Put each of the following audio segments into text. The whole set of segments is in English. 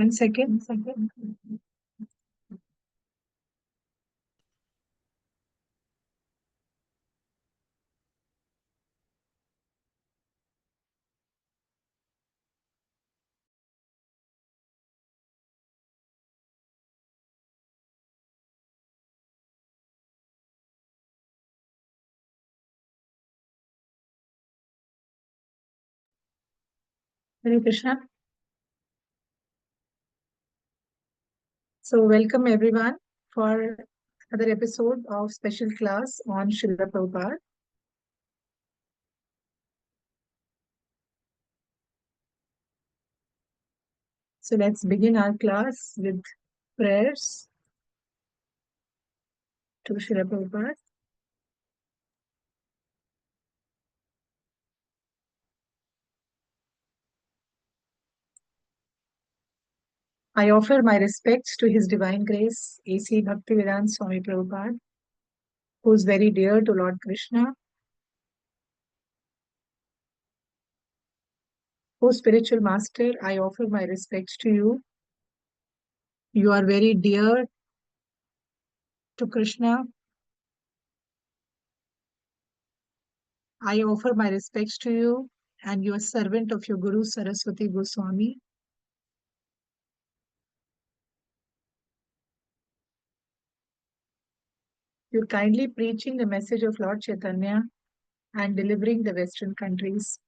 One second. Hare Krishna. So welcome everyone for another episode of special class on Srila Prabhupada. So let's begin our class with prayers to Srila Prabhupada. I offer my respects to His Divine Grace, A.C. Bhaktivedanta Swami Prabhupada, who is very dear to Lord Krishna, who spiritual master. I offer my respects to you. You are very dear to Krishna. I offer my respects to you, and you are servant of your Guru Saraswati Goswami. You're kindly preaching the message of Lord Chaitanya and delivering the Western countries.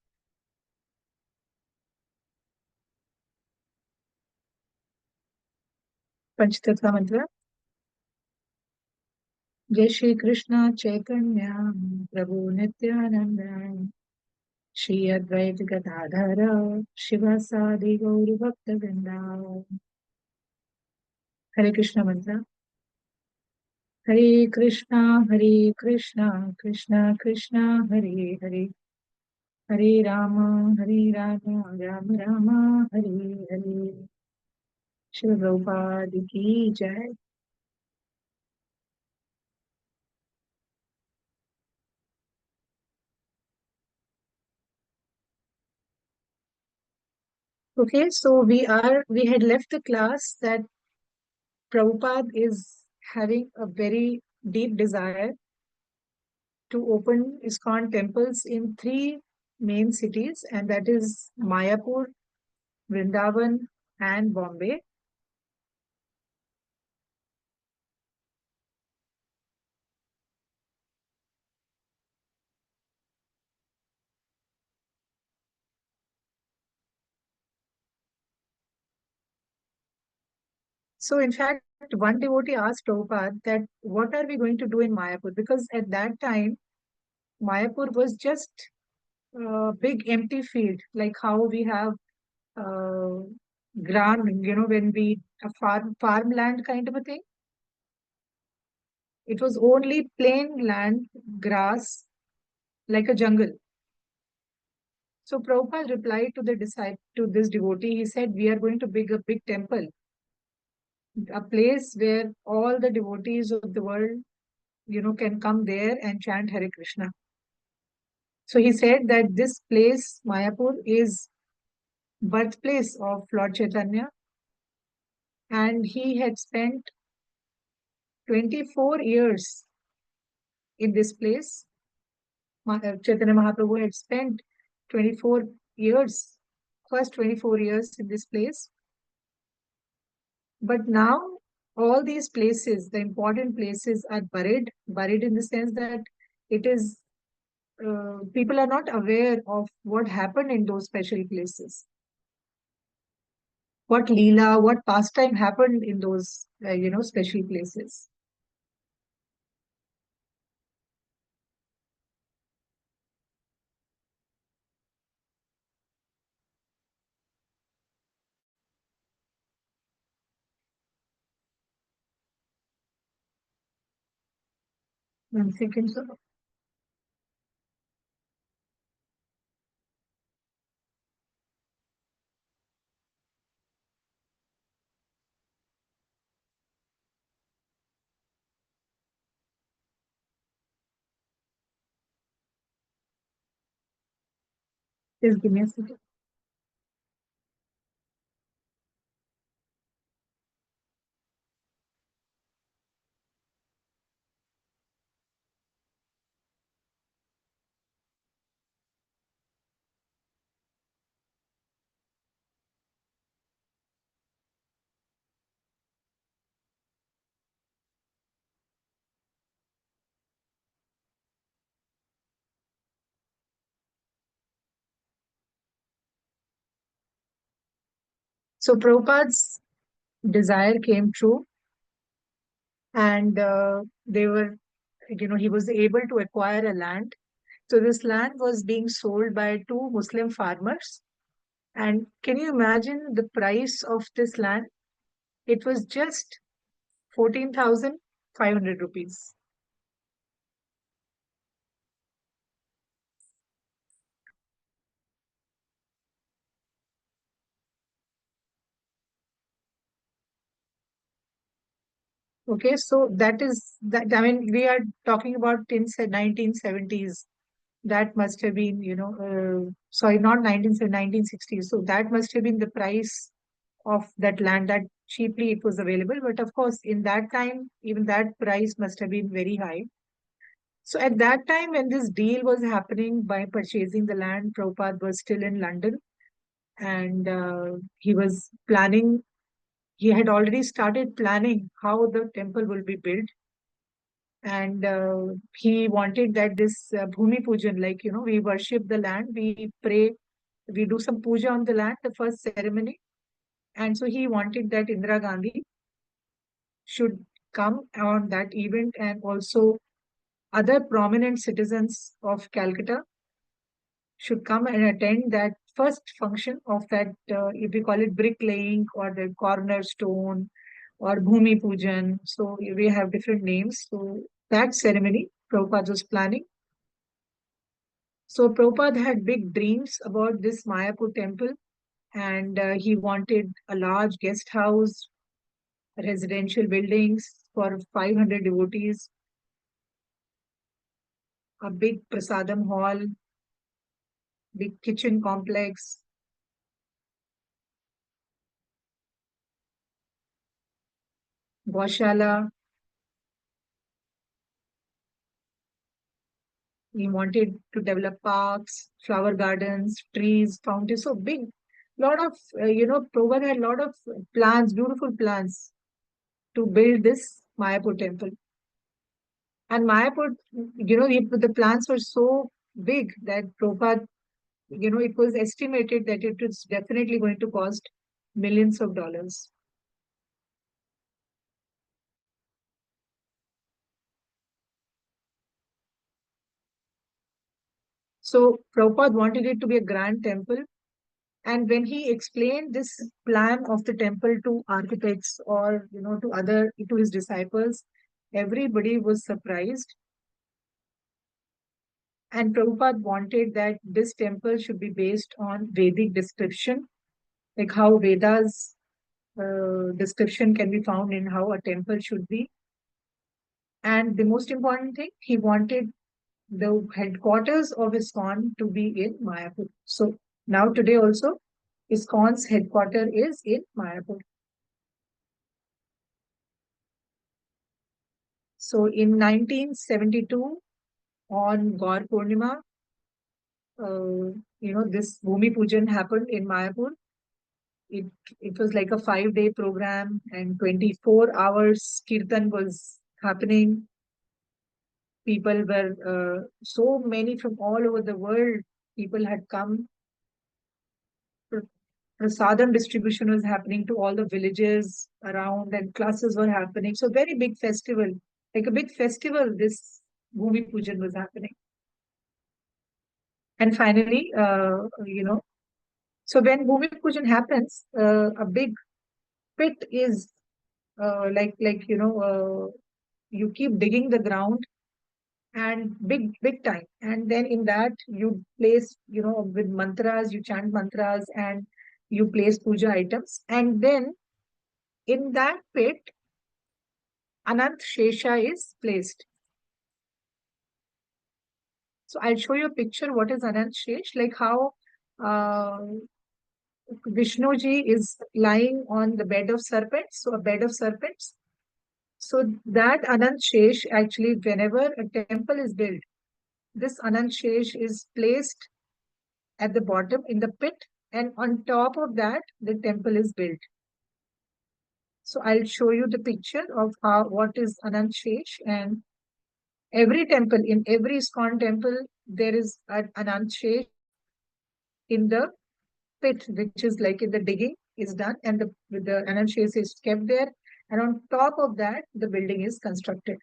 Panchatattva mantra. Jai Shri Krishna Chaitanya Prabhu Nityananda Shri Advaita Gadadhara Shivasadi Gauri Bhakta Vrinda. Hare Krishna mantra. Hare Krishna, Krishna Krishna, Hare Hare. Hare Rama, Rama Rama, Hare Hare. Shri Prabhupada ki jai. Okay, so we had left the class that Prabhupada is having a very deep desire to open ISKCON temples in three main cities, and that is Mayapur, Vrindavan, and Bombay. So, in fact, one devotee asked Prabhupada that what are we going to do in Mayapur? Because at that time, Mayapur was just a big empty field, like how we have uh, ground, when we a farmland kind of a thing. It was only plain land, grass, like a jungle. So Prabhupada replied to the disciple, to this devotee. He said, "We are going to build a big temple, a place where all the devotees of the world, can come there and chant Hare Krishna." So he said that this place, Mayapur, is birthplace of Lord Chaitanya, and he had spent 24 years in this place. Chaitanya Mahaprabhu had spent 24 years, first 24 years in this place. But now all these places, the important places, are buried in the sense that it is, people are not aware of what happened in those special places. What Leela, what pastime happened in those, special places. One second, sir. Just give me a second. So Prabhupada's desire came true, and they were, he was able to acquire a land. So this land was being sold by two Muslim farmers. And can you imagine the price of this land? It was just 14,500 rupees. Okay, so that is that. I mean, we are talking about in 1970s. That must have been, sorry, not 1960s. So that must have been the price of that land, that cheaply it was available. But of course, in that time, even that price must have been very high. So at that time, when this deal was happening by purchasing the land, Prabhupada was still in London, and he was planning, he had already started planning how the temple will be built. And he wanted that this bhumi pujan, like, we worship the land, we pray, we do some puja on the land, the first ceremony. And so he wanted that Indira Gandhi should come on that event, and also other prominent citizens of Calcutta should come and attend that first function of that, if we call it bricklaying or the cornerstone or bhumi pujan. So we have different names. So that ceremony Prabhupada was planning. So Prabhupada had big dreams about this Mayapur temple, and he wanted a large guest house, residential buildings for 500 devotees, a big prasadam hall, big kitchen complex, Goshala. He wanted to develop parks, flower gardens, trees, fountains. So big, lot of, Prabhupada had a lot of plans, beautiful plans to build this Mayapur temple. And Mayapur, the plans were so big that Prabhupada, it was estimated that it was definitely going to cost millions of dollars. So Prabhupada wanted it to be a grand temple. And when he explained this plan of the temple to architects, or, to his disciples, everybody was surprised. And Prabhupada wanted that this temple should be based on Vedic description, like how Vedas description can be found in how a temple should be. And the most important thing, he wanted the headquarters of ISKCON to be in Mayapur. So now today also, ISKCON's headquarter is in Mayapur. So in 1972, on Gaur Purnima, this Bhumi Pujan happened in Mayapur. It, it was like a 5-day program, and 24 hours Kirtan was happening. People were, so many from all over the world, people had come. Prasadam distribution was happening to all the villages around, and classes were happening. So very big festival, like a big festival, this Bhumi Pujan was happening. And finally, so when Bhumi Pujan happens, a big pit is, you keep digging the ground, and big time. And then in that you place, with mantras, you chant mantras, and you place puja items. And then in that pit, Anant Shesha is placed. So I'll show you a picture what is Anant Shesh, like how uh, Vishnuji is lying on the bed of serpents, so a bed of serpents. So that Anant Shesh, actually, whenever a temple is built, this Anant Shesh is placed at the bottom in the pit, and on top of that, the temple is built. So I'll show you the picture of how what is Anant Shesh. And every temple, in every ISKCON temple, there is an Anant Shesh in the pit, which is like in the digging. is done, and the Anand Shesh is kept there, and on top of that, the building is constructed.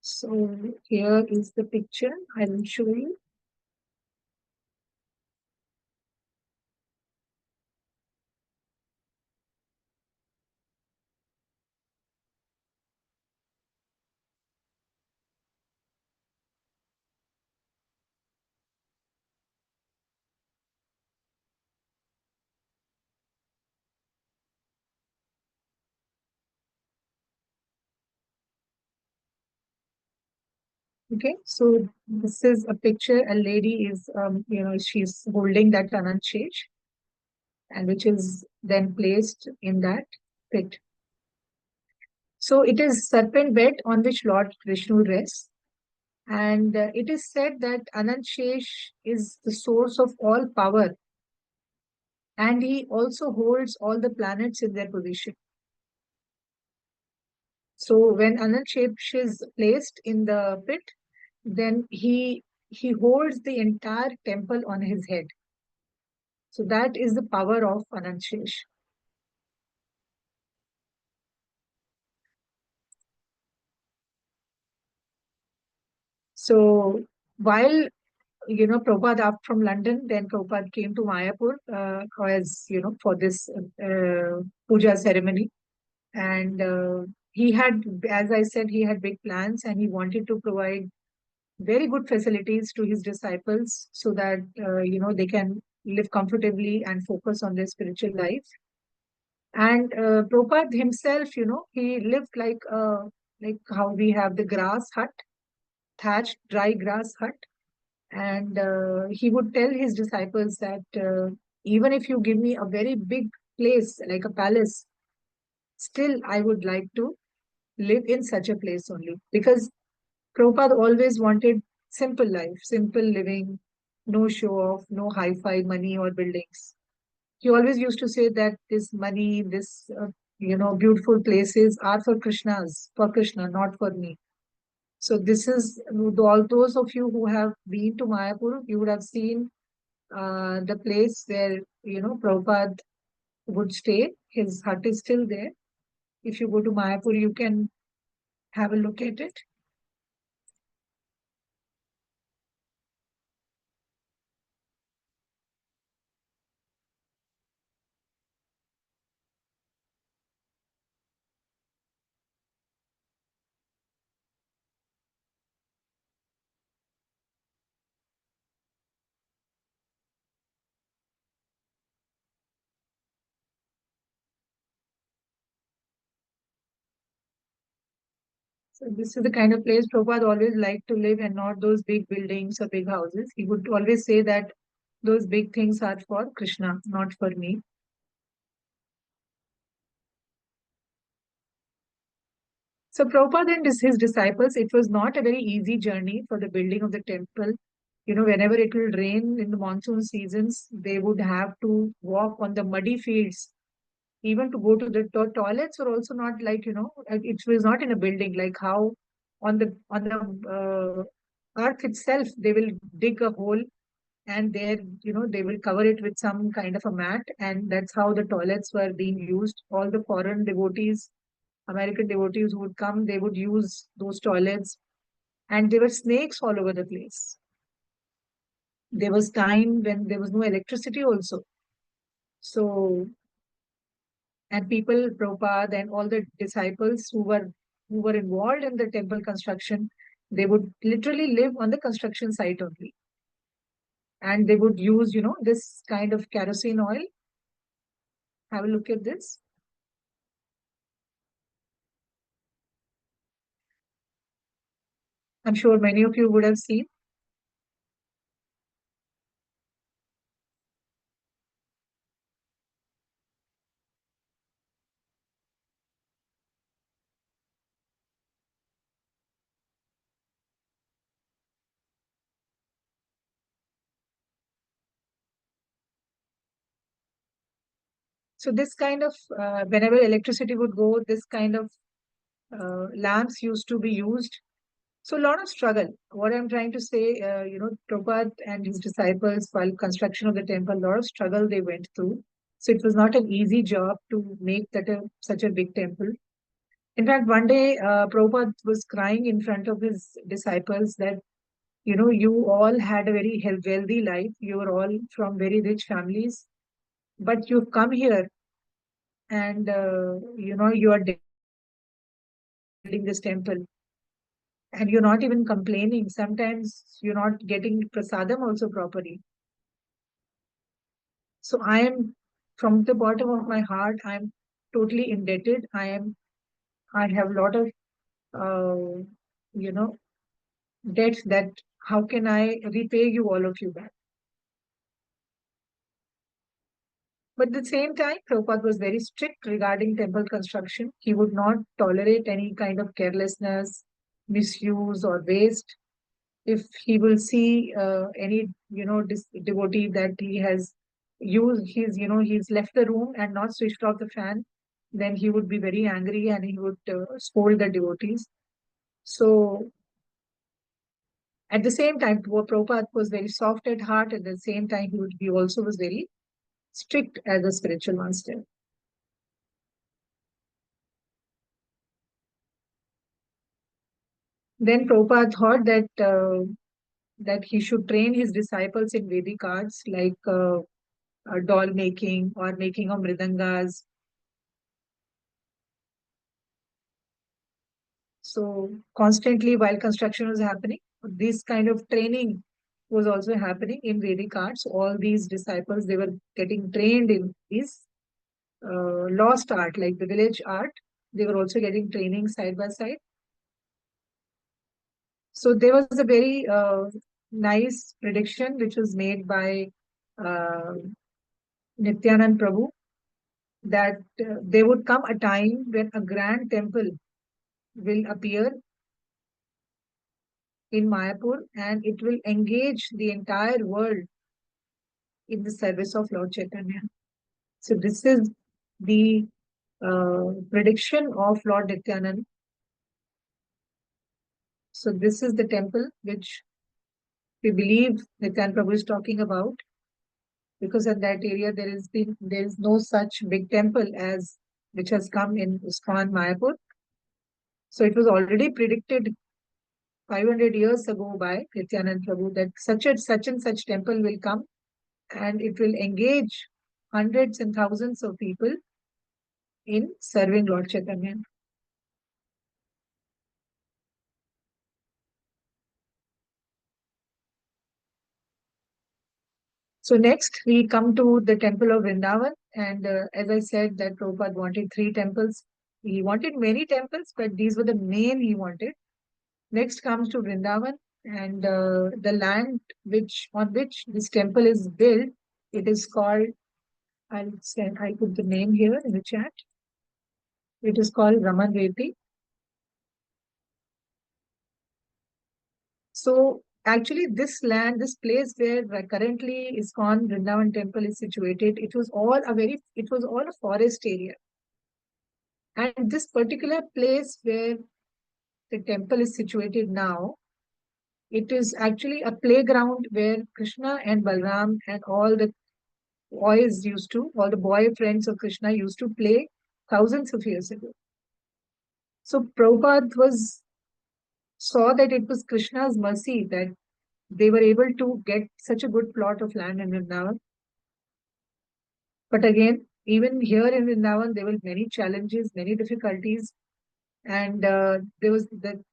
So here is the picture. I will show you. Okay, so this is a picture. A lady is, she's holding that Anand Shesh, and which is then placed in that pit. So it is serpent bed on which Lord Vishnu rests. And it is said that Anand Shesh is the source of all power, and he also holds all the planets in their position. So when Anand Shesh is placed in the pit, then he holds the entire temple on his head. So that is the power of Anand Shesh. So while Prabhupada up from London, then Prabhupada came to Mayapur as for this puja ceremony. And he had, as I said, he had big plans, and he wanted to provide very good facilities to his disciples so that they can live comfortably and focus on their spiritual life. And Prabhupada himself, he lived like how we have the grass hut, thatched dry grass hut. And he would tell his disciples that even if you give me a very big place like a palace, still I would like to live in such a place only. Because Prabhupada always wanted simple life, simple living, no show off, no hi fi money or buildings. He always used to say that this money, beautiful places are for Krishna, not for me. So this is all those of you who have been to Mayapur, you would have seen the place where Prabhupada would stay. His hut is still there. If you go to Mayapur, you can have a look at it. So this is the kind of place Prabhupada always liked to live, and not those big buildings or big houses. He would always say that those big things are for Krishna, not for me. So Prabhupada and his disciples, it was not a very easy journey for the building of the temple. Whenever it will rain in the monsoon seasons, they would have to walk on the muddy fields. Even to go to the toilets were also not like, it was not in a building, like how on the earth itself, they will dig a hole, and there, they will cover it with some kind of a mat, and that's how the toilets were being used. All the foreign devotees, American devotees who would come, they would use those toilets, and there were snakes all over the place. There was time when there was no electricity also. So, and people, Prabhupada and all the disciples who were involved in the temple construction, they would literally live on the construction site only. And they would use, this kind of kerosene oil. Have a look at this. I'm sure many of you would have seen. So this kind of, whenever electricity would go, this kind of lamps used to be used. So a lot of struggle. What I'm trying to say, Prabhupada and his disciples, while construction of the temple, a lot of struggle they went through. So it was not an easy job to make such a big temple. In fact, one day, Prabhupada was crying in front of his disciples that, you all had a very wealthy life. You were all from very rich families, but you've come here and, you are building this temple and you're not even complaining. Sometimes you're not getting prasadam also properly. So I am, from the bottom of my heart, I'm totally indebted. I have a lot of, uh, you know, debts that how can I repay you all of you back? But at the same time, Prabhupada was very strict regarding temple construction. He would not tolerate any kind of carelessness, misuse, or waste. If he will see any devotee that he has used, he's left the room and not switched off the fan, then he would be very angry and he would scold the devotees. So at the same time, Prabhupada was very soft at heart. At the same time, he also was very strict as a spiritual master. Then Prabhupada thought that he should train his disciples in Vedic arts like doll making or making of mridangas. So constantly while construction was happening, this kind of training was also happening in Vedic arts. All these disciples, they were getting trained in this lost art, like the village art. They were also getting training side by side. So there was a very nice prediction which was made by uh, Nityanand Prabhu that there would come a time when a grand temple will appear in Mayapur and it will engage the entire world in the service of Lord Chaitanya. So this is the prediction of Lord Nityanand. So this is the temple which we believe Nityanand Prabhu is talking about, because in that area there is no such big temple as which has come in ISKCON Mayapur. So it was already predicted 500 years ago by Nityanand Prabhu that such and such temple will come and it will engage hundreds and thousands of people in serving Lord Chaitanya. So next we come to the temple of Vrindavan, and as I said that Prabhupada wanted three temples. He wanted many temples, but these were the main he wanted. Next comes to Vrindavan, and the land on which this temple is built, it is called. I'll put the name here in the chat. It is called Raman. So actually, this land, this place where currently ISKCON Vrindavan temple is situated, it was all a forest area. And this particular place where the temple is situated now, it is actually a playground where Krishna and Balram and all the all the boyfriends of Krishna used to play thousands of years ago. So Prabhupada saw that it was Krishna's mercy that they were able to get such a good plot of land in Vrindavan. But again, even here in Vrindavan, there were many challenges, many difficulties. And there was the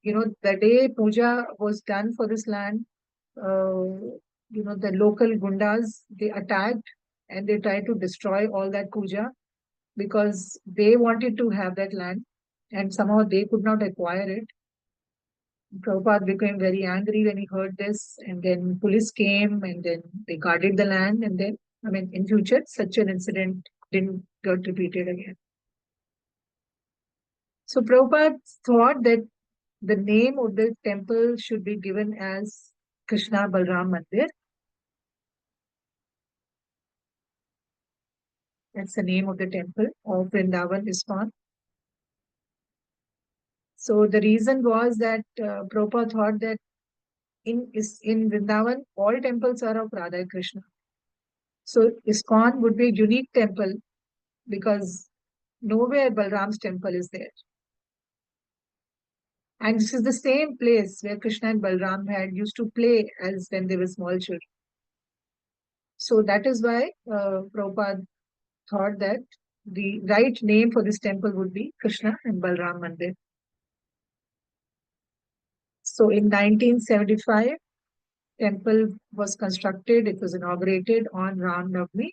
day puja was done for this land, the local gundas, they attacked and they tried to destroy all that puja because they wanted to have that land and somehow they could not acquire it. Prabhupada became very angry when he heard this, and then police came and then they guarded the land. And then, I mean, in future, such an incident didn't get repeated again. So Prabhupada thought that the name of the temple should be given as Krishna Balram Mandir. That's the name of the temple of Vrindavan ISKCON. So the reason was that Prabhupada thought that in Vrindavan, all temples are of Radha and Krishna. So ISKCON would be a unique temple because nowhere Balram's temple is there. And this is the same place where Krishna and Balram had used to play as when they were small children. So that is why Prabhupada thought that the right name for this temple would be Krishna and Balram Mandir. So in 1975, temple was constructed. It was inaugurated on Ram Navami.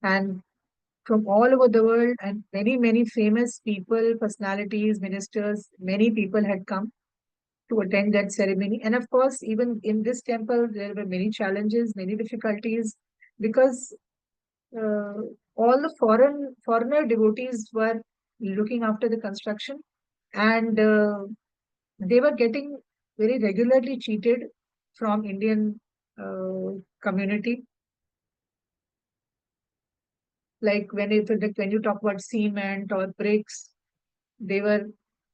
And from all over the world, and many, many famous people, personalities, ministers, many people had come to attend that ceremony. And of course, even in this temple, there were many challenges, many difficulties, because uh, all the foreigner devotees were looking after the construction, and they were getting very regularly cheated from Indian community. Like when you talk about cement or bricks, they were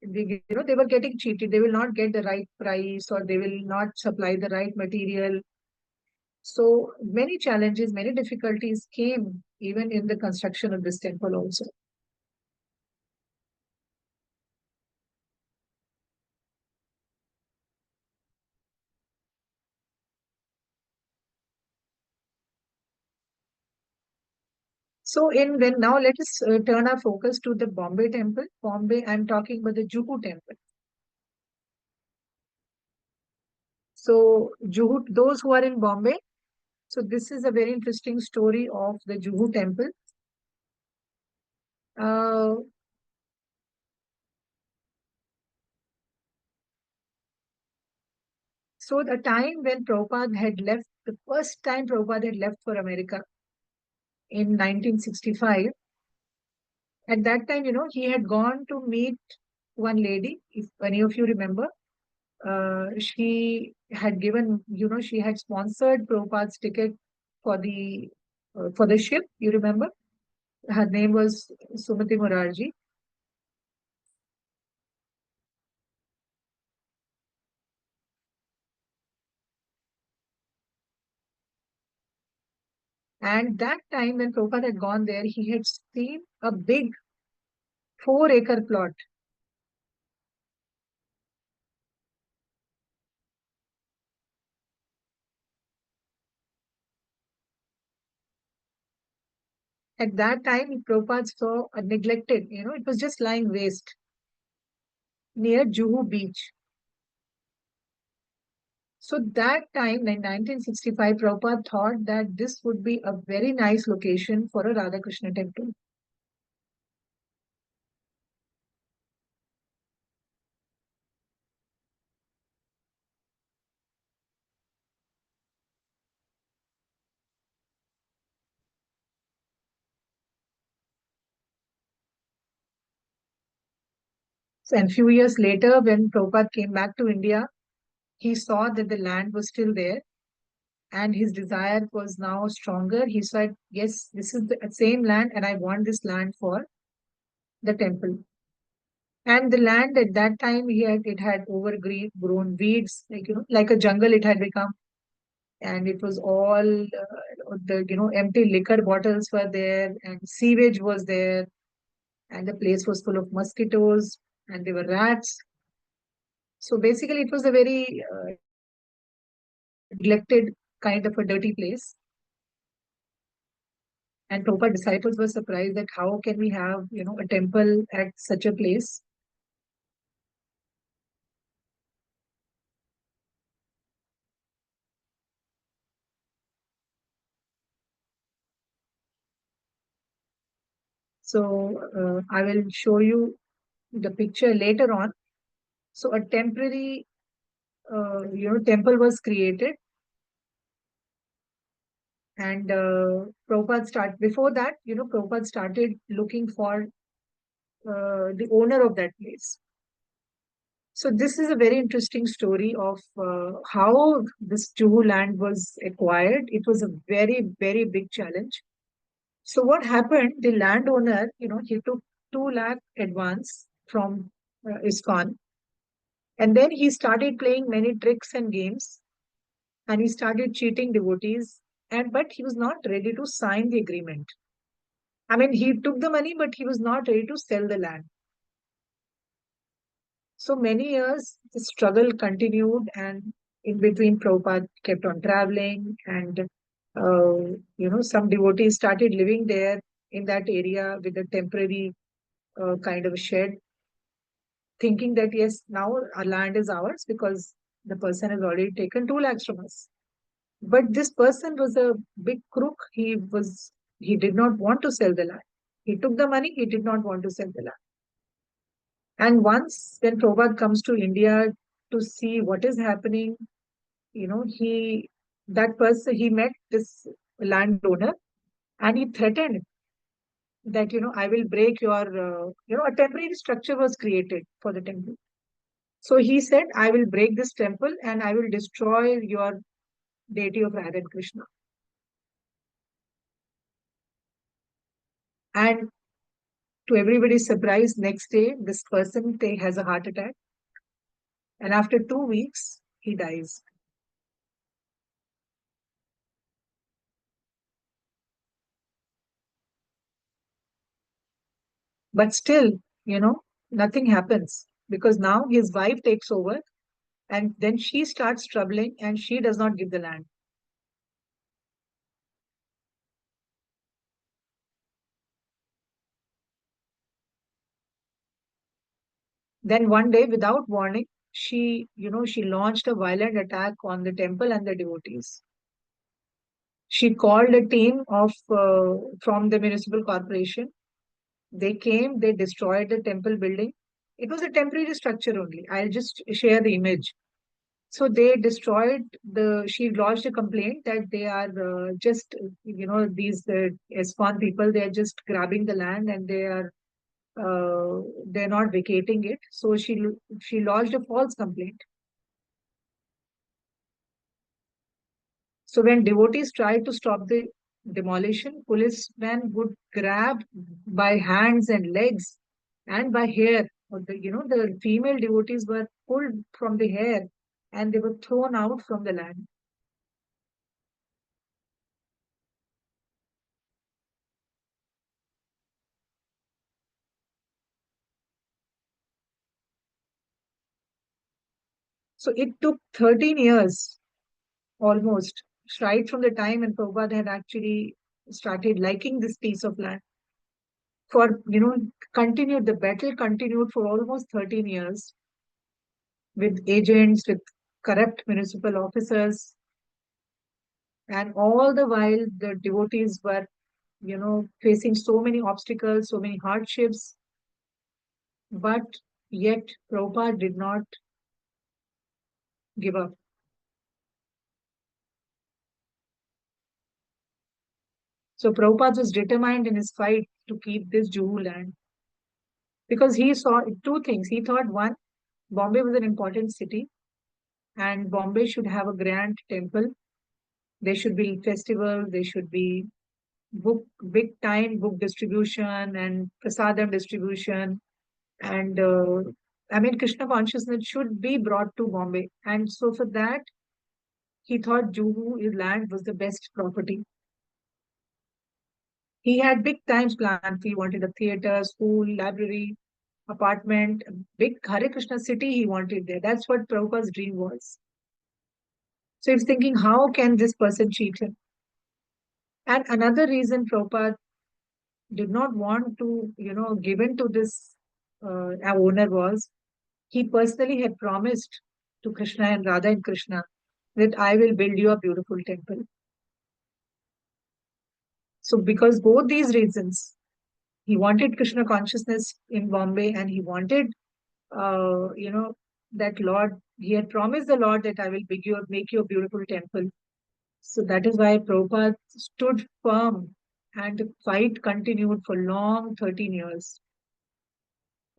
they were getting cheated. They will not get the right price, or they will not supply the right material. So many challenges, many difficulties came even in the construction of this temple also. So in when now let us turn our focus to the Bombay temple. Bombay, I'm talking about the Juhu temple. So Juhu, those who are in Bombay, so this is a very interesting story of the Juhu temple. Uh, so the time when Prabhupada had left, the first time Prabhupada had left for America in 1965, at that time, he had gone to meet one lady, if any of you remember. She had given, she had sponsored Prabhupada's ticket for the ship, you remember? Her name was Sumati Murarji. And that time when Prabhupada had gone there, he had seen a big 4-acre plot. At that time, Prabhupada saw a neglected, it was just lying waste near Juhu beach. So that time, in 1965, Prabhupada thought that this would be a very nice location for a Radha Krishna temple. So, and few years later, when Prabhupada came back to India, he saw that the land was still there, and his desire was now stronger. He said, yes, this is the same land, and I want this land for the temple. And the land at that time, it had overgrown weeds, like a jungle it had become. And it was all the empty liquor bottles were there, and sewage was there, and the place was full of mosquitoes, and there were rats. So basically, it was a very neglected kind of a dirty place. And Prabhupada disciples were surprised that how can we have, a temple at such a place? So I will show you the picture later on. So a temporary, temple was created, and before that, Prabhupada started looking for the owner of that place. So this is a very interesting story of how this Juhu land was acquired. It was a very, very big challenge. So what happened? The landowner, he took 2 lakh advance from ISKCON, and then he started playing many tricks and games, and he started cheating devotees. And but he was not ready to sign the agreement. I mean, he took the money, but he was not ready to sell the land. So many years, the struggle continued, and in between, Prabhupada kept on traveling, and some devotees started living there in that area with a temporary kind of a shed, thinking that yes, now our land is ours because the person has already taken 2 lakhs from us. But this person was a big crook. He did not want to sell the land. He took the money. He did not want to sell the land. And once when Prabhupada comes to India to see what is happening, he that person he met this landowner, and he threatened that I will break your a temporary structure was created for the temple. So he said, I will break this temple and I will destroy your deity of Radha and Krishna. And to everybody's surprise, next day this person has a heart attack, and after 2 weeks he dies. But still, nothing happens because now his wife takes over, and then she starts troubling and she does not give the land. Then one day, without warning, she launched a violent attack on the temple and the devotees. She called a team of from the municipal corporation. They came, they destroyed the temple building. It was a temporary structure only. I'll just share the image. So they destroyed she lodged a complaint that they are just, these ISKCON people, they are just grabbing the land and they're not vacating it. So she lodged a false complaint. So when devotees tried to stop the demolition, policemen would grab by hands and legs and by hair. Or the female devotees were pulled from the hair and they were thrown out from the land. So it took 13 years almost, right from the time when Prabhupada had actually started liking this piece of land. The battle continued for almost 13 years with agents, with corrupt municipal officers, and all the while the devotees were, facing so many obstacles, so many hardships, but yet Prabhupada did not give up. So Prabhupada was determined in his fight to keep this Juhu land because he saw two things. He thought, one, Bombay was an important city, and Bombay should have a grand temple. There should be festivals, there should be big time book distribution and prasadam distribution. And I mean, Krishna consciousness should be brought to Bombay. And so for that, he thought Juhu, his land, was the best property. He had big times planned. He wanted a theater, school, library, apartment, a big Hare Krishna city he wanted there. That's what Prabhupada's dream was. So he's thinking, how can this person cheat him? And another reason Prabhupada did not want to, give in to this owner was he personally had promised to Krishna and Radha and Krishna that I will build you a beautiful temple. So because both these reasons, he wanted Krishna consciousness in Bombay and he wanted, that Lord, he had promised the Lord that I will make you a beautiful temple. So that is why Prabhupada stood firm and the fight continued for long 13 years.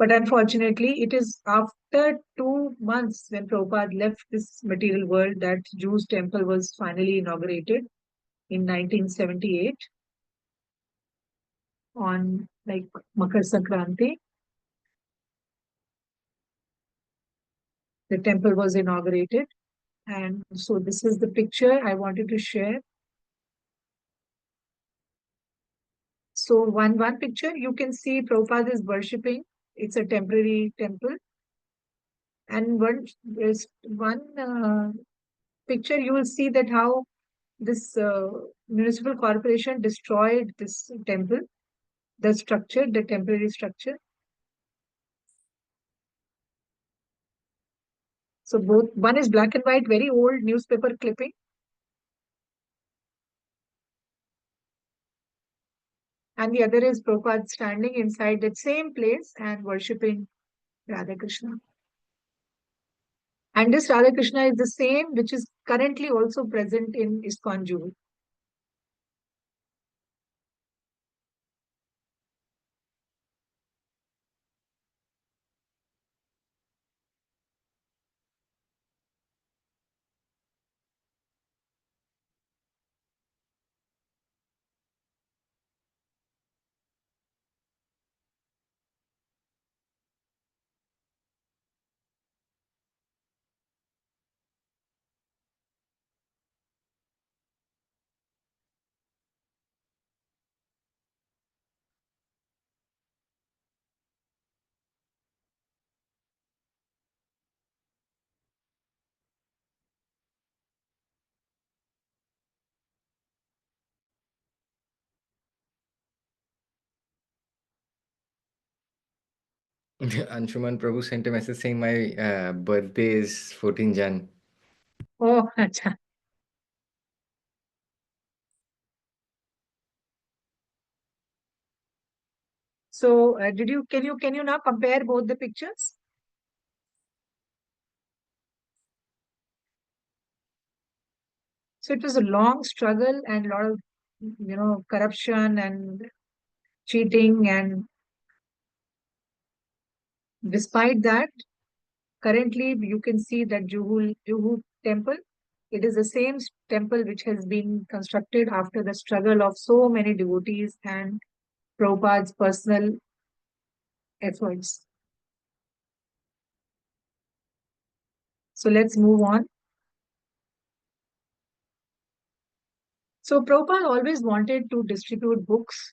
But unfortunately, it is after 2 months when Prabhupada left this material world that Juhu's temple was finally inaugurated in 1978 on like Makar Sankranti. The temple was inaugurated. And so this is the picture I wanted to share. So one picture you can see Prabhupada is worshipping. It's a temporary temple. And there's one picture you will see that how this municipal corporation destroyed this temple, the structure, the temporary structure. So both, one is black and white, very old newspaper clipping, and the other is Prabhupada standing inside that same place and worshipping Radha Krishna. And this Radha Krishna is the same which is currently also present in ISKCON Juhu. Anshuman Prabhu sent a message saying my birthday is 14 Jan. Oh, acha. So can you now compare both the pictures? So it was a long struggle and a lot of corruption and cheating, and despite that, currently you can see that Juhu temple. It is the same temple which has been constructed after the struggle of so many devotees and Prabhupada's personal efforts. So let's move on. So Prabhupada always wanted to distribute books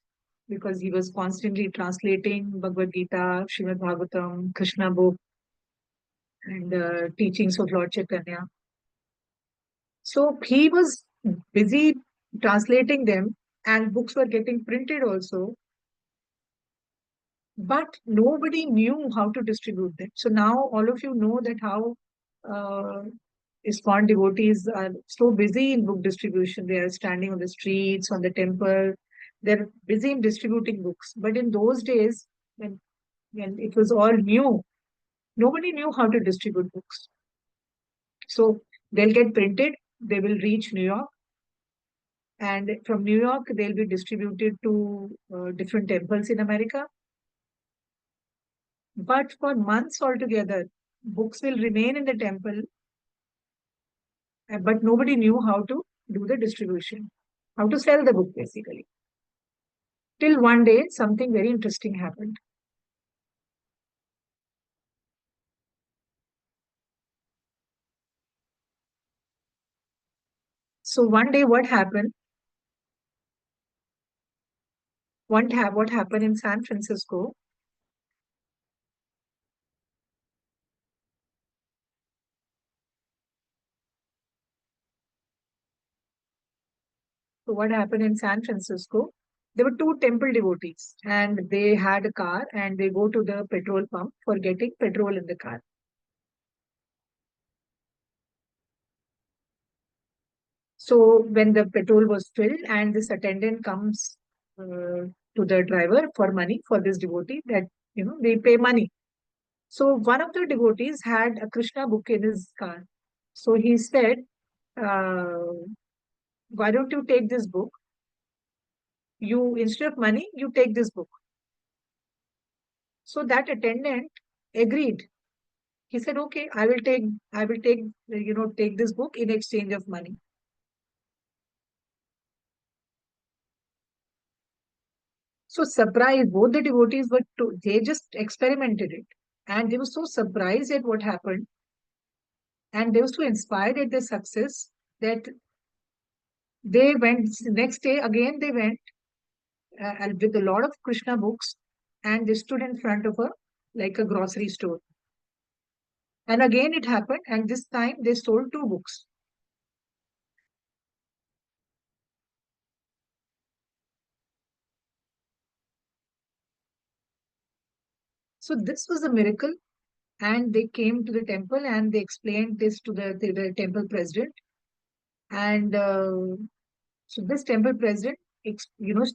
because he was constantly translating Bhagavad Gita, Srimad Bhagavatam, Krishna book, and teachings of Lord Chaitanya. So he was busy translating them, and books were getting printed also, but nobody knew how to distribute them. So now all of you know that how uh, ISKCON devotees are so busy in book distribution. They are standing on the streets, on the temple. They're busy in distributing books. But in those days, when it was all new, nobody knew how to distribute books. So they'll get printed, they will reach New York, and from New York, they'll be distributed to different temples in America. But for months altogether, books will remain in the temple, but nobody knew how to do the distribution, how to sell the book basically. Till one day, something very interesting happened. So one day, what happened? What happened in San Francisco? So what happened in San Francisco? There were two temple devotees, and they had a car, and they go to the petrol pump for getting petrol in the car. So when the petrol was filled, and this attendant comes to the driver for money for this devotee, that they pay money. So one of the devotees had a Krishna book in his car. So he said, uh, "Why don't you take this book? You, instead of money, you take this book." So that attendant agreed. He said, okay, I will take, take this book in exchange of money. So surprised, both the devotees they just experimented it. And they were so surprised at what happened. And they were so inspired at their success that they went next day again, they went and with a lot of Krishna books, and they stood in front of like a grocery store. And again it happened, and this time they sold two books. So this was a miracle. And they came to the temple and they explained this to the temple president. And so this temple president,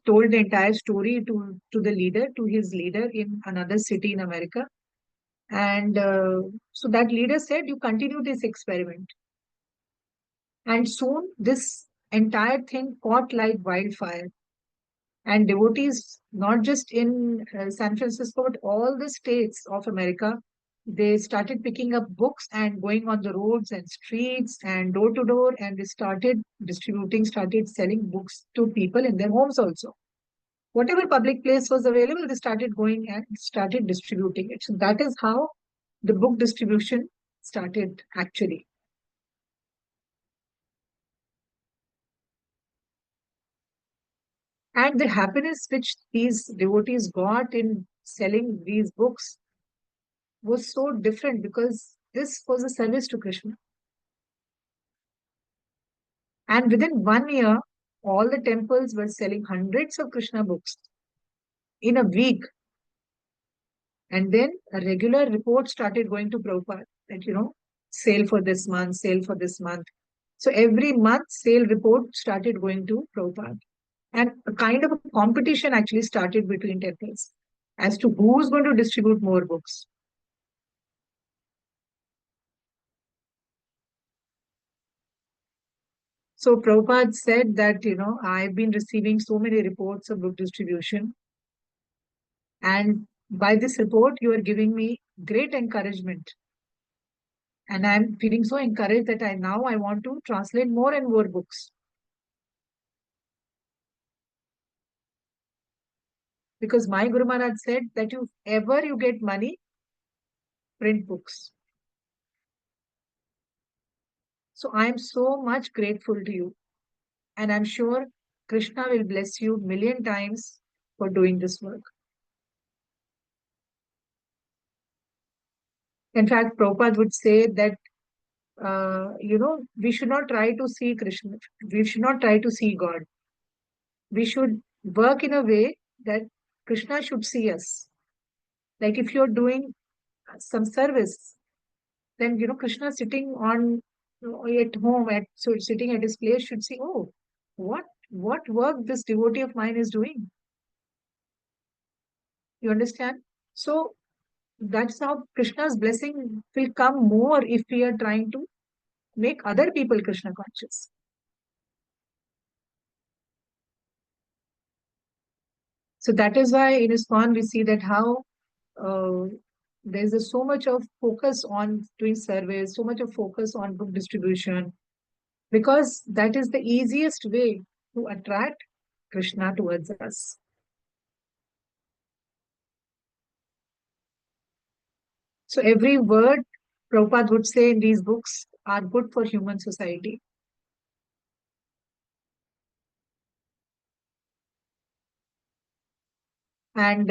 told the entire story to the leader, to his leader in another city in America. And so that leader said, you continue this experiment. And soon this entire thing caught like wildfire. And devotees, not just in San Francisco, but all the states of America, they started picking up books and going on the roads and streets and door to door, and they started distributing, started selling books to people in their homes also. Whatever public place was available, they started going and started distributing it. So that is how the book distribution started actually. And the happiness which these devotees got in selling these books was so different because this was a service to Krishna. And within 1 year, all the temples were selling hundreds of Krishna books in a week. And then a regular report started going to Prabhupada that, sale for this month, sale for this month. So every month, sale report started going to Prabhupada. And a kind of a competition actually started between temples as to who's going to distribute more books. So Prabhupada said that, I've been receiving so many reports of book distribution. And by this report, you are giving me great encouragement. And I'm feeling so encouraged that I want to translate more and more books. Because my Guru Maharaj said that if ever you get money, print books. So I'm so much grateful to you. And I'm sure Krishna will bless you million times for doing this work. In fact, Prabhupada would say that, we should not try to see Krishna. We should not try to see God. We should work in a way that Krishna should see us. Like if you're doing some service, then, Krishna sitting at home, sitting at his place should see, oh, what work this devotee of mine is doing. You understand? So that's how Krishna's blessing will come more if we are trying to make other people Krishna conscious. So that is why in ISKCON we see that how uh, there's so much of focus on doing surveys, so much of focus on book distribution, because that is the easiest way to attract Krishna towards us. So every word Prabhupada would say in these books are good for human society. And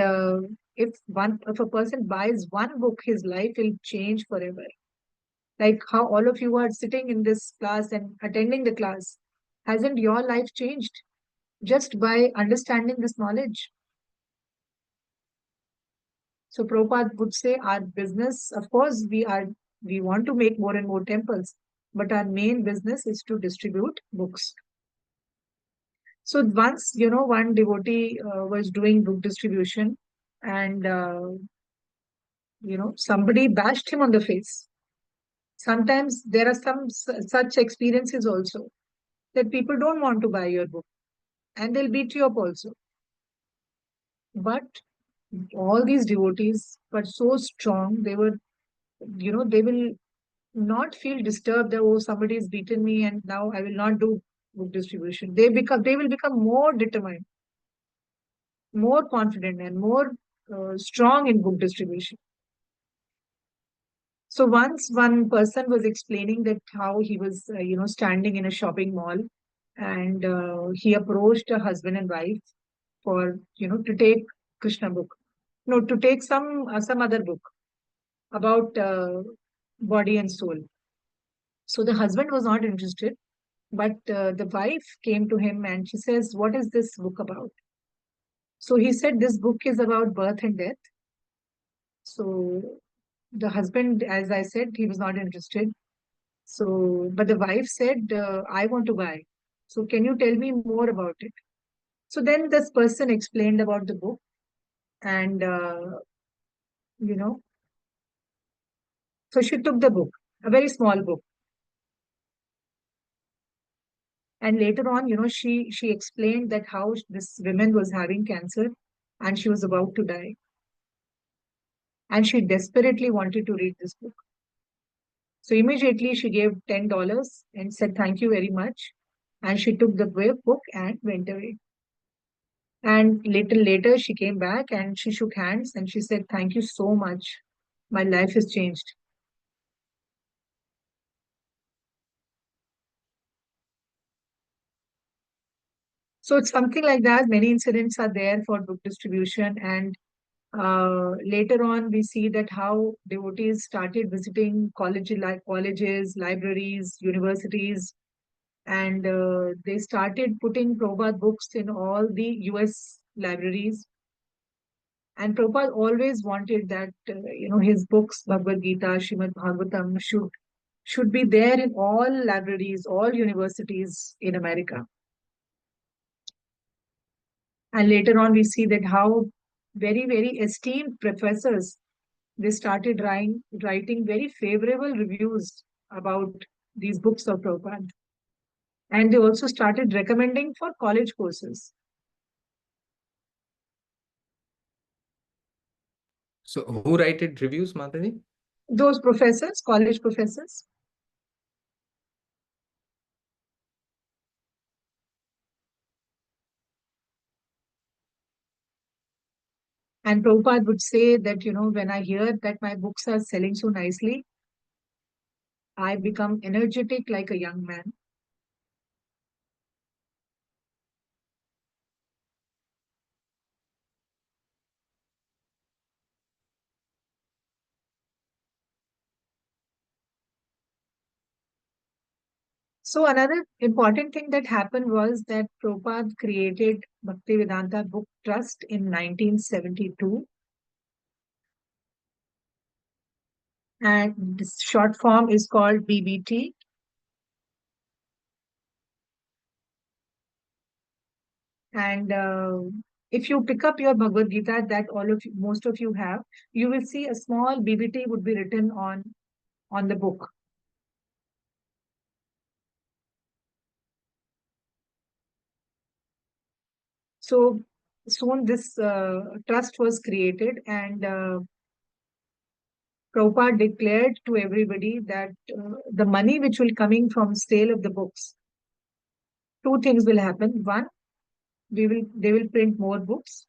if a person buys one book, his life will change forever. Like how all of you are sitting in this class and attending the class. Hasn't your life changed just by understanding this knowledge? So Prabhupada would say our business, of course, we want to make more and more temples, but our main business is to distribute books. So once, one devotee was doing book distribution and, somebody bashed him on the face. Sometimes there are some such experiences also that people don't want to buy your book and they'll beat you up also. But All these devotees were so strong. They were, they will not feel disturbed that, oh, somebody has beaten me and now I will not do book distribution. They will become more determined, more confident, and more strong in book distribution. So once one person was explaining that how he was, standing in a shopping mall, and he approached a husband and wife for, to take Krishna book, no, to take some other book about body and soul. So the husband was not interested, but the wife came to him and she says, "What is this book about?" So he said, "This book is about birth and death." So the husband, as I said, he was not interested. So, but the wife said, "I want to buy. So can you tell me more about it?" So then this person explained about the book, and you know, so she took the book, a very small book, and later on, she explained that how this woman was having cancer, and she was about to die, and she desperately wanted to read this book. So immediately she gave $10 and said, "Thank you very much," and she took the book and went away. And little later, she came back and she shook hands and she said, "Thank you so much. My life has changed." So it's something like that. Many incidents are there for book distribution. And later on, we see that how devotees started visiting colleges, libraries, universities, and they started putting Prabhupada books in all the US libraries. And Prabhupada always wanted that his books, Bhagavad Gita, Srimad Bhagavatam, should be there in all libraries, all universities in America. And later on, we see that how very, very esteemed professors, they started writing very favorable reviews about these books of Prabhupada. And they also started recommending for college courses. So who writed reviews, Mataji? Those professors, college professors. And Prabhupada would say that, when I hear that my books are selling so nicely, I become energetic like a young man. So another important thing that happened was that Prabhupada created Bhaktivedanta Book Trust in 1972. And this short form is called BBT. And if you pick up your Bhagavad Gita that most of you have, you will see a small BBT would be written on the book. So soon this trust was created, and Prabhupada declared to everybody that the money which will coming from sale of the books, two things will happen. One, they will print more books.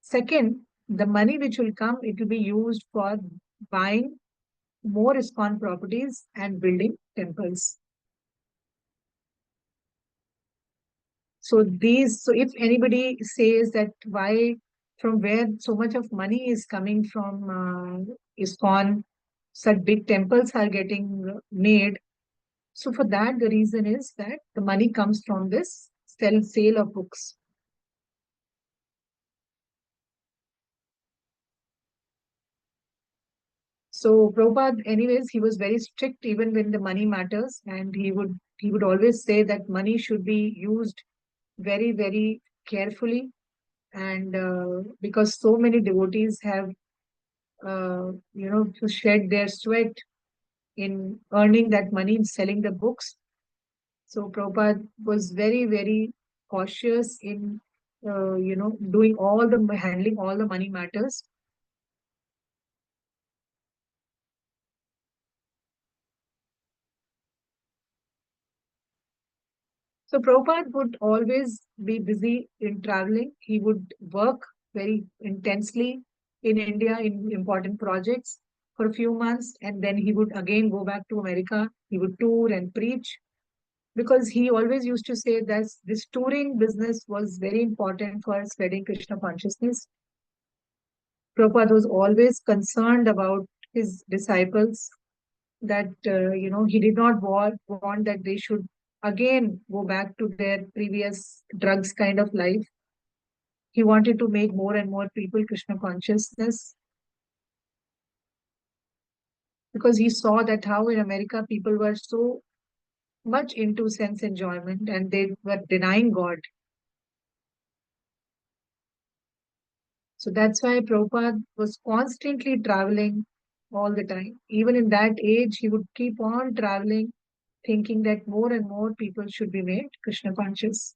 Second, the money which will come, it will be used for buying more ISKCON properties and building temples. So if anybody says that why, from where so much of money is coming from ISKCON, such big temples are getting made. So for that, the reason is that the money comes from this sale of books. So Prabhupada, anyways, he was very strict even when the money matters, and he would always say that money should be used very, very carefully, and because so many devotees have to shed their sweat in earning that money in selling the books. So Prabhupada was very, very cautious in doing all the handling all the money matters. So Prabhupada would always be busy in traveling. He would work very intensely in India in important projects for a few months, and then he would again go back to America. He would tour and preach because he always used to say that this touring business was very important for spreading Krishna consciousness. Prabhupada was always concerned about his disciples that he did not want that they should again go back to their previous drugs kind of life. He wanted to make more and more people Krishna consciousness because he saw that how in America people were so much into sense enjoyment and they were denying God. So that's why Prabhupada was constantly traveling all the time. Even in that age, he would keep on traveling, thinking that more and more people should be made Krishna conscious.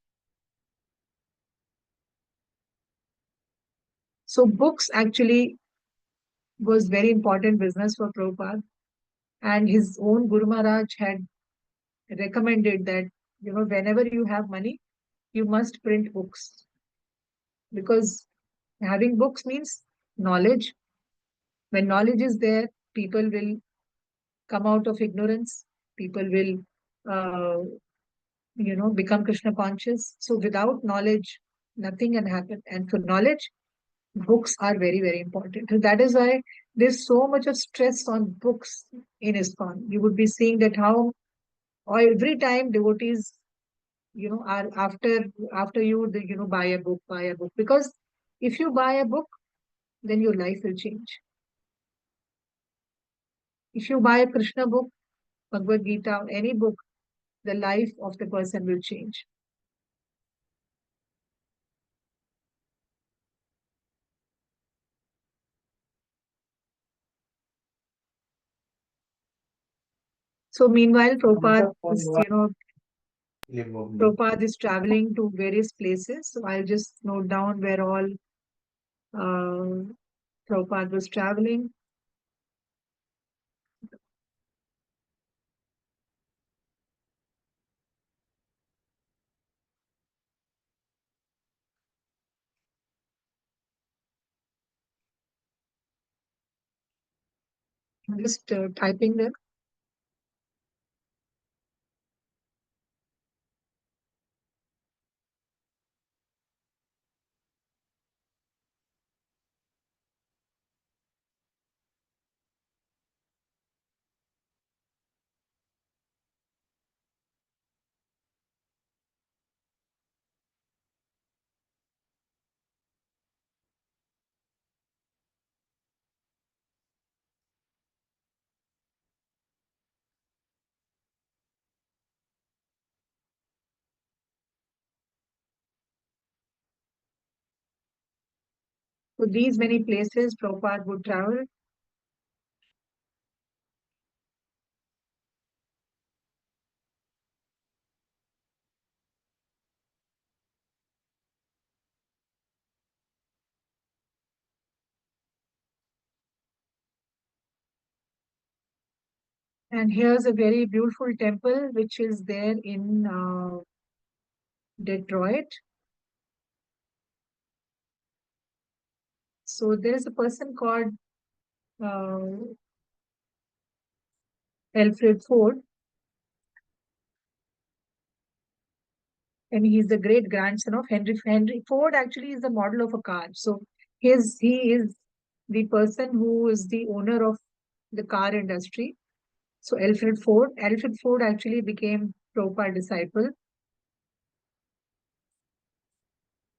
So books actually was very important business for Prabhupada. And his own Guru Maharaj had recommended that, whenever you have money, you must print books because having books means knowledge. When knowledge is there, people will come out of ignorance. People will, become Krishna conscious. So without knowledge, nothing can happen. And for knowledge, books are very, very important. And that is why there's so much of stress on books in ISKCON. You would be seeing that how or every time devotees, are after you, buy a book. Because if you buy a book, then your life will change. If you buy a Krishna book, Bhagavad Gita, or any book, the life of the person will change. So meanwhile, Prabhupada is traveling to various places. So I'll just note down where all uh, Prabhupada was traveling. I'm just typing there. So these many places Prabhupada would travel. And here's a very beautiful temple which is there in Detroit. So there is a person called uh, Alfred Ford, and he's the great grandson of Henry. Henry Ford actually is the model of a car. So he is the person who is the owner of the car industry. So Alfred Ford actually became Prabhupada disciple,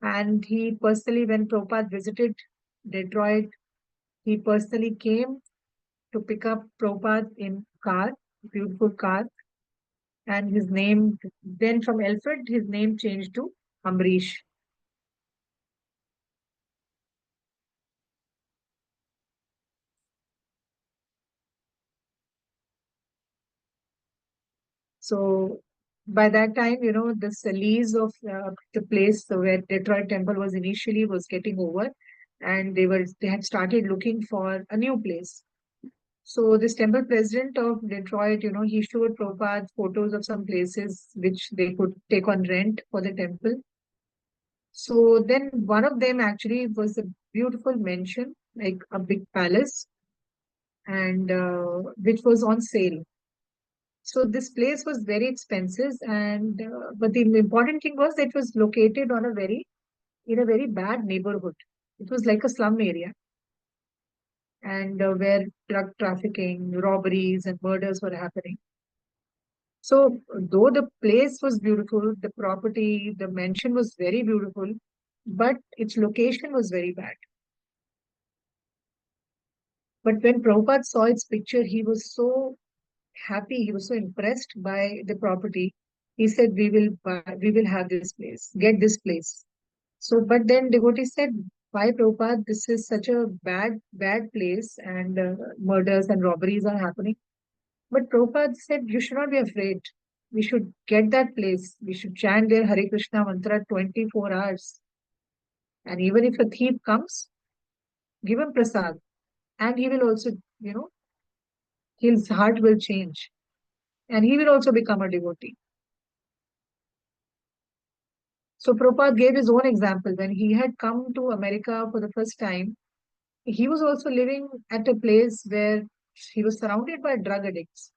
and he personally, when Prabhupada visited Detroit, he personally came to pick up Prabhupada in car, beautiful car, and his name then from Alfred, his name changed to Amrish. So By that time, this lease of the place where Detroit Temple was initially was getting over, and they had started looking for a new place. So this temple president of Detroit, he showed Prabhupada photos of some places which they could take on rent for the temple. So then one of them actually was a beautiful mansion, like a big palace, and which was on sale. So this place was very expensive, and but the important thing was that it was located on in a very bad neighborhood. It was like a slum area, and where drug trafficking, robberies, and murders were happening. So though the place was beautiful, the property, the mansion was very beautiful, but its location was very bad. But when Prabhupada saw its picture, he was so happy, he was so impressed by the property. He said, we will have this place, get this place. So, but then devotee said, why Prabhupada, this is such a bad place, and murders and robberies are happening. But Prabhupada said, you should not be afraid. We should get that place. We should chant their Hare Krishna mantra 24 hours. And even if a thief comes, give him prasad. And he will also, his heart will change. And he will also become a devotee. So Prabhupada gave his own example. When he had come to America for the first time, he was also living at a place where he was surrounded by drug addicts.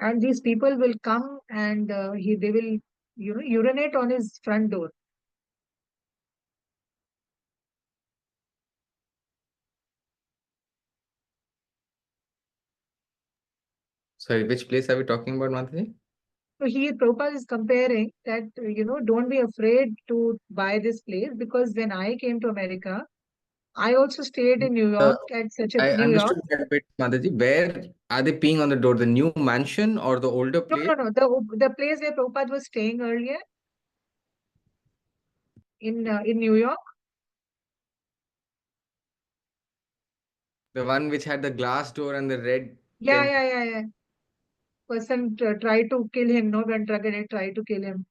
And these people will come and they will, urinate on his front door. Sorry, which place are we talking about, Mataji? So Prabhupada is comparing that, don't be afraid to buy this place, because when I came to America, I also stayed in New Uh, York at such a I New York. understood that bit, Mataji. Where are they peeing on the door? The new mansion or the older No, place? no, no. The place where Prabhupada was staying earlier in New York. The one which had the glass door and the red Yeah, tent. yeah, yeah, yeah. Person tried to kill him. No, when drug addict tried to kill him.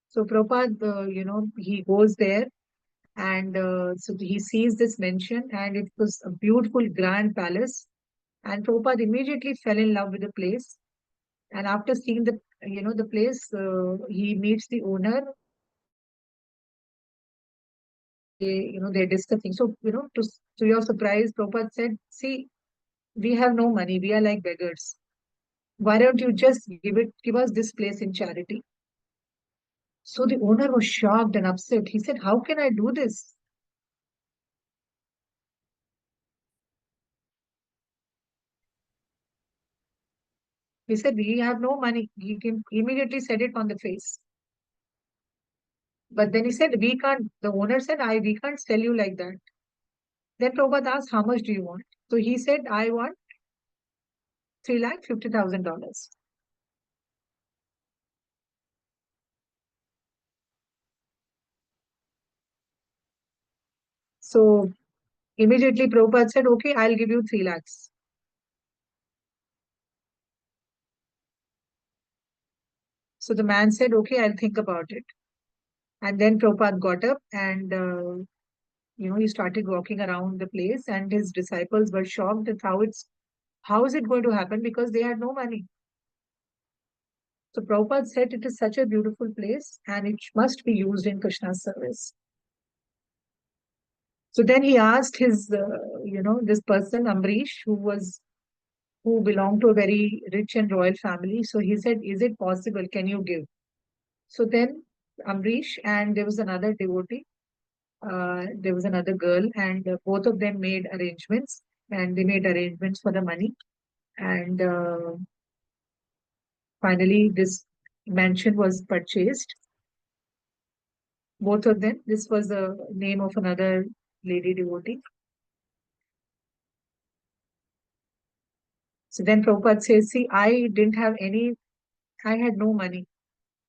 So Prabhupada, he goes there, and so he sees this mansion, and it was a beautiful grand palace. And Prabhupada immediately fell in love with the place. And after seeing the place, he meets the owner. They're discussing. So, to your surprise, Prabhupada said, see, we have no money. We are like beggars. Why don't you just give us this place in charity? So the owner was shocked and upset. He said, how can I do this? He said, we have no money. Immediately said it on the face. But then he said, we can't, the owner said, we can't sell you like that. Then Prabhupada asked, how much do you want? So he said, I want $350,000. So immediately Prabhupada said, okay, I'll give you 3 lakhs. So the man said, okay, I'll think about it. And then Prabhupada got up and, he started walking around the place, and his disciples were shocked at how is it going to happen, because they had no money. So Prabhupada said it is such a beautiful place and it must be used in Krishna's service. So then he asked this person, Amrish, who belonged to a very rich and royal family. So he said, is it possible? Can you give? So then Amrish and there was another devotee, there was another girl, and both of them made arrangements, and they made arrangements for the money. And finally, this mansion was purchased. Both of them. This was the name of another lady devotee. So then Prabhupada says, see, I had no money.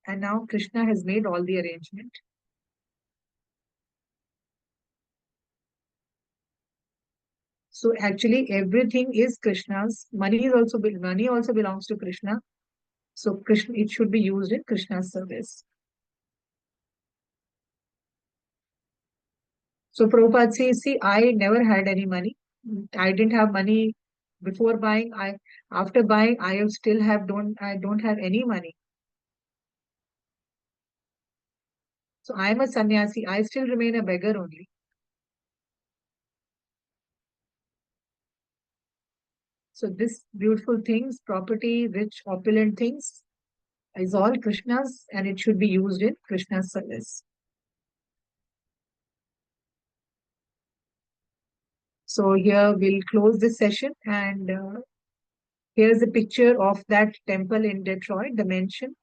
And now Krishna has made all the arrangement. So actually everything is Krishna's. Money also belongs to Krishna. So Krishna, it should be used in Krishna's service. So Prabhupada says, see, I never had any money. I didn't have money before buying. After buying, I don't have any money. So I am a sannyasi. I still remain a beggar only. So this beautiful things, property, rich, opulent things, is all Krishna's, and it should be used in Krishna's service. So here we'll close this session, and here's a picture of that temple in Detroit, the mansion.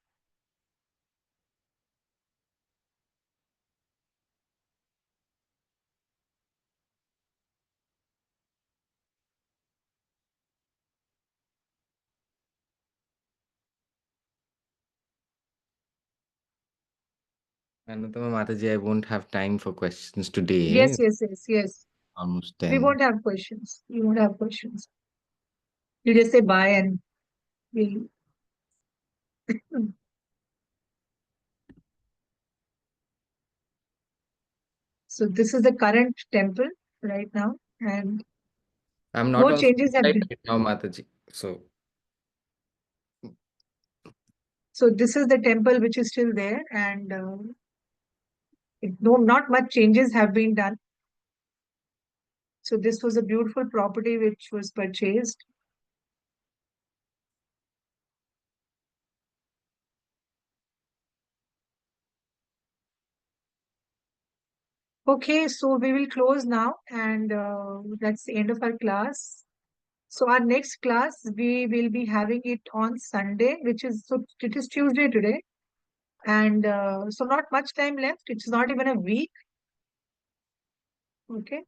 Another Mataji, I won't have time for questions Yes, today. yes, yes, yes. Almost We 10. won't have questions. We won't have questions. You just say bye and we'll. So this is the current temple right now, and I'm not no on changes have site been. right now, Mataji. So this is the temple which is still there, and no, not much changes have been done. So this was a beautiful property which was purchased. Okay, so we will close now, and that's the end of our class. So our next class, we will be having it on Sunday, so it is Tuesday today. And so not much time left. It's not even a week. Okay.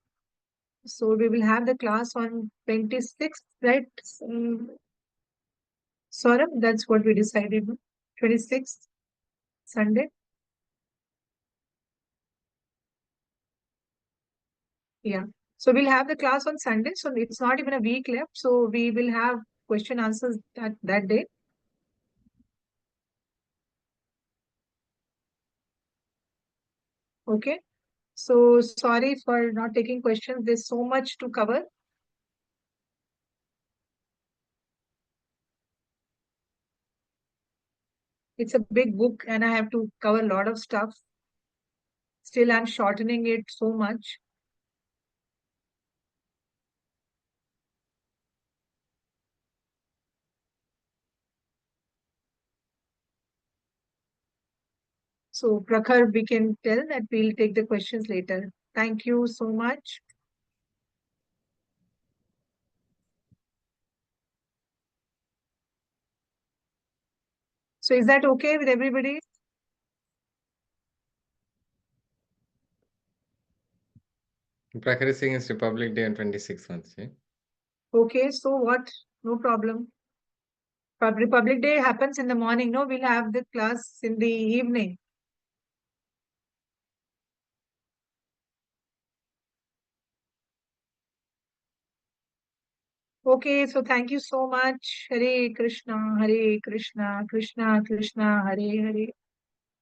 So we will have the class on 26th, right? Saurabh, that's what we decided. No? 26th, Sunday. Yeah. So we'll have the class on Sunday. So it's not even a week left. So we will have question answers that day. Okay. So sorry for not taking questions. There's so much to cover. It's a big book and I have to cover a lot of stuff. Still, I'm shortening it so much. So, Prakhar, we can tell that we'll take the questions later. Thank you so much. So, is that okay with everybody? Practicing is Republic Day on 26th, Mataji. Okay, so what? No problem. Republic Day happens in the morning. No, we'll have the class in the evening. Okay, so thank you so much. Hare Krishna, Krishna Krishna, Hare Hare.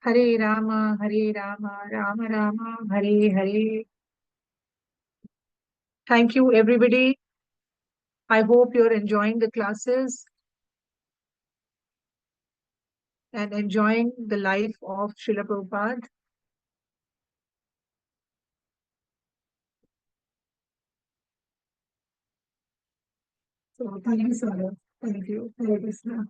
Hare Rama, Rama Rama, Hare Hare. Thank you, everybody. I hope you're enjoying the classes and enjoying the life of Srila Prabhupada. So thank you so much. Thank you. Hare Krishna.